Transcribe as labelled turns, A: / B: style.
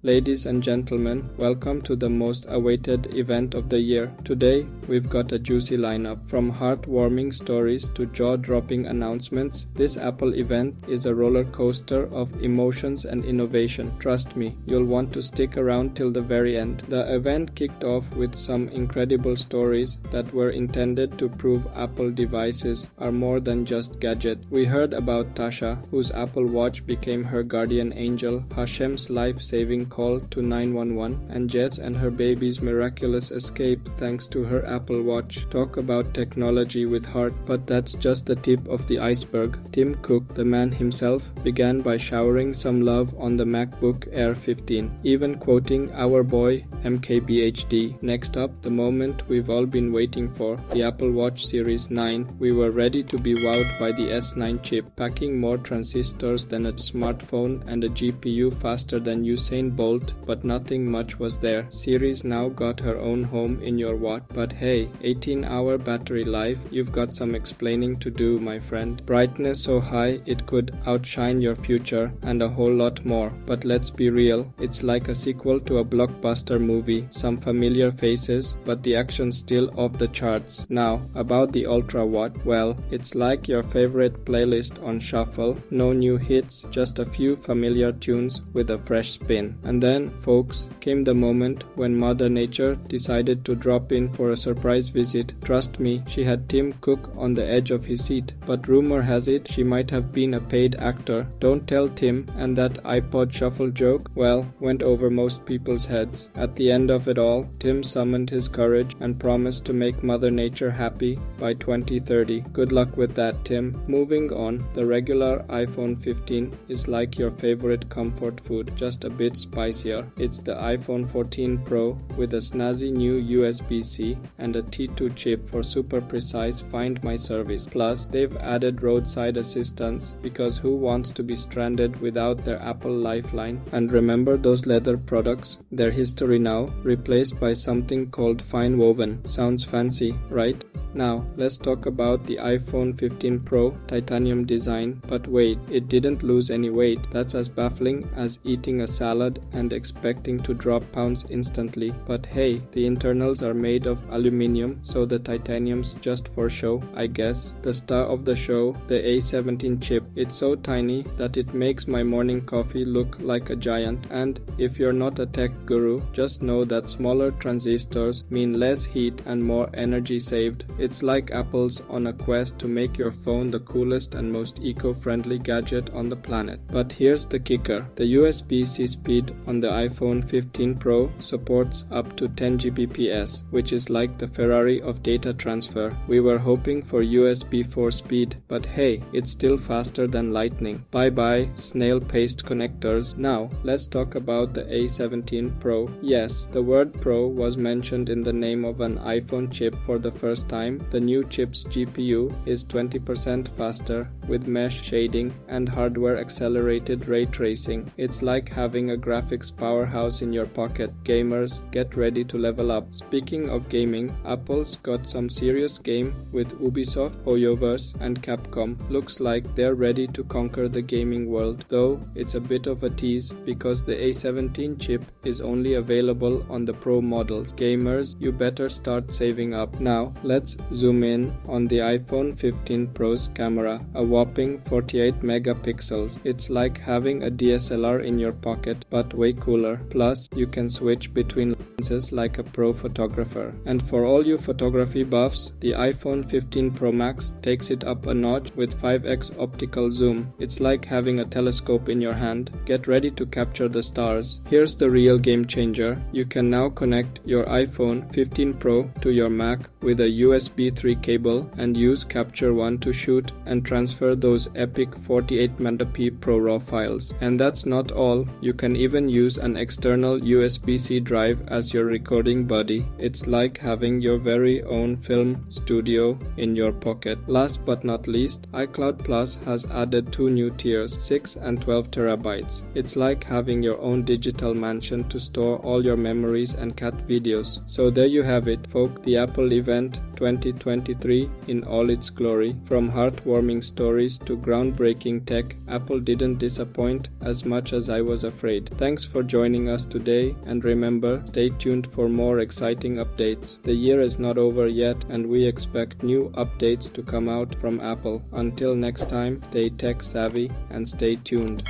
A: Ladies and gentlemen, welcome to the most awaited event of the year. Today, we've got a juicy lineup. From heartwarming stories to jaw-dropping announcements, this Apple event is a roller coaster of emotions and innovation. Trust me, you'll want to stick around till the very end. The event kicked off with some incredible stories that were intended to prove Apple devices are more than just gadgets. We heard about Tasha, whose Apple Watch became her guardian angel, Hashem's life-saving call to 911, and Jess and her baby's miraculous escape thanks to her Apple Watch. Talk about technology with heart, but that's just the tip of the iceberg. Tim Cook, the man himself, began by showering some love on the MacBook Air 15, even quoting our boy MKBHD. Next up, the moment we've all been waiting for, the Apple Watch Series 9. We were ready to be wowed by the S9 chip, packing more transistors than a smartphone and a GPU faster than Usain Bolt, but nothing much was there. Series now got her own home in your watch, but hey, 18-hour battery life, you've got some explaining to do, my friend. Brightness so high it could outshine your future, and a whole lot more. But let's be real, it's like a sequel to a blockbuster movie. Some familiar faces, but the action's still off the charts. Now, about the Ultra Watch, well, it's like your favorite playlist on shuffle. No new hits, just a few familiar tunes with a fresh spin. And then, folks, came the moment when Mother Nature decided to drop in for a surprise visit. Trust me, she had Tim Cook on the edge of his seat, but rumor has it she might have been a paid actor. Don't tell Tim, and that iPod shuffle joke, well, went over most people's heads. At the end of it all, Tim summoned his courage and promised to make Mother Nature happy by 2030. Good luck with that, Tim. Moving on, the regular iPhone 15 is like your favorite comfort food, just a bit spicier. It's the iPhone 14 Pro with a snazzy new USB-C and a T2 chip for super precise Find My service. Plus, they've added roadside assistance because who wants to be stranded without their Apple Lifeline? And remember those leather products? They're history now, replaced by something called fine woven. Sounds fancy, right? Now, let's talk about the iPhone 15 Pro titanium design. But wait, it didn't lose any weight. That's as baffling as eating a salad and expecting to drop pounds instantly. But hey, the internals are made of aluminium, so the titanium's just for show, I guess. The star of the show, the A17 chip. It's so tiny that it makes my morning coffee look like a giant. And if you're not a tech guru, just know that smaller transistors mean less heat and more energy saved. It's like Apple's on a quest to make your phone the coolest and most eco-friendly gadget on the planet. But here's the kicker. The USBC Speed on the iPhone 15 Pro supports up to 10 Gbps, which is like the Ferrari of data transfer. We were hoping for USB 4 speed, but hey, it's still faster than lightning. Bye-bye, snail paste connectors. Now, let's talk about the A17 Pro. Yes, the word Pro was mentioned in the name of an iPhone chip for the first time. The new chip's GPU is 20% faster with mesh shading and hardware-accelerated ray tracing. It's like having a graphics powerhouse in your pocket. Gamers, get ready to level up. Speaking of gaming, Apple's got some serious game with Ubisoft, Hoyoverse, and Capcom. Looks like they're ready to conquer the gaming world, though it's a bit of a tease because the A17 chip is only available on the Pro models. Gamers, you better start saving up. Now, let's zoom in on the iPhone 15 Pro's camera, a whopping 48 megapixels. It's like having a DSLR in your pocket, but way cooler. Plus, you can switch between lenses like a pro photographer. And for all you photography buffs, the iPhone 15 Pro Max takes it up a notch with 5x optical zoom. It's like having a telescope in your hand. Get ready to capture the stars. Here's the real game changer. You can now connect your iPhone 15 Pro to your Mac with a USB 3 cable and use Capture One to shoot and transfer those epic 48 megapixel Pro RAW files. And that's not all. You can even use an external USB-C drive as your recording buddy. It's like having your very own film studio in your pocket. Last but not least, iCloud Plus has added two new tiers, 6 and 12 terabytes. It's like having your own digital mansion to store all your memories and cat videos. So there you have it, folks, the Apple event 20 2023 in all its glory. From heartwarming stories to groundbreaking tech, Apple didn't disappoint as much as I was afraid. Thanks for joining us today, and remember, stay tuned for more exciting updates. The year is not over yet, and we expect new updates to come out from Apple. Until next time, stay tech savvy and stay tuned.